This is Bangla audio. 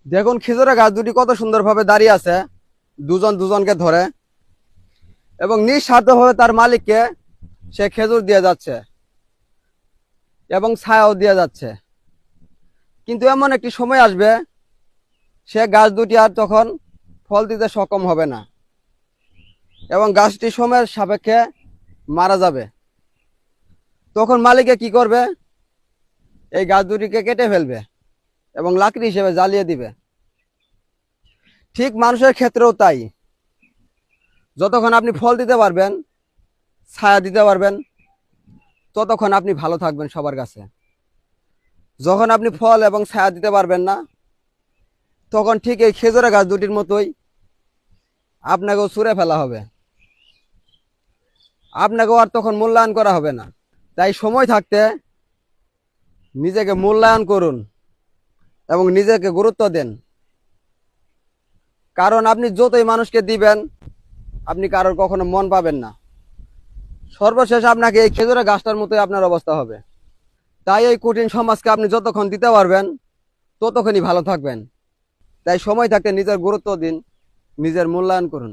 দেখুন খেজুরের গাছ দুটি কত সুন্দরভাবে দাঁড়িয়ে আছে, দুজন দুজনকে ধরে, এবং নিঃস্বার্থভাবে তার মালিককে সে খেজুর দিয়ে যাচ্ছে এবং ছায়াও দিয়ে যাচ্ছে। কিন্তু এমন একটি সময় আসবে, সে গাছ দুটি আর তখন ফল দিতে সক্ষম হবে না এবং গাছটি সময়ের সাপেক্ষে মারা যাবে। তখন মালিকে কি করবে? এই গাছ দুটিকে কেটে ফেলবে এবং লাকড়ি হিসেবে জ্বালিয়ে দিবে। ঠিক মানুষের ক্ষেত্রেও তাই। যতক্ষণ আপনি ফল দিতে পারবেন, ছায়া দিতে পারবেন, ততক্ষণ আপনি ভালো থাকবেন সবার কাছে। যখন আপনি ফল এবং ছায়া দিতে পারবেন না, তখন ঠিক এই খেজুরের গাছ দুটির মতোই আপনাকেও ছুঁড়ে ফেলা হবে, আপনাকেও আর তখন মূল্যায়ন করা হবে না। তাই সময় থাকতে নিজেকে মূল্যায়ন করুন এবং নিজেকে গুরুত্ব দেন। কারণ আপনি যতই মানুষকে দিবেন, আপনি কারোর কখনো মন পাবেন না। সর্বশেষ আপনাকে এই খেজুরের গাছটার মতোই আপনার অবস্থা হবে। তাই এই কঠিন সমাজকে আপনি যতক্ষণ দিতে পারবেন, ততক্ষণই ভালো থাকবেন। তাই সময় থাকতে নিজের গুরুত্ব দিন, নিজের মূল্যায়ন করুন।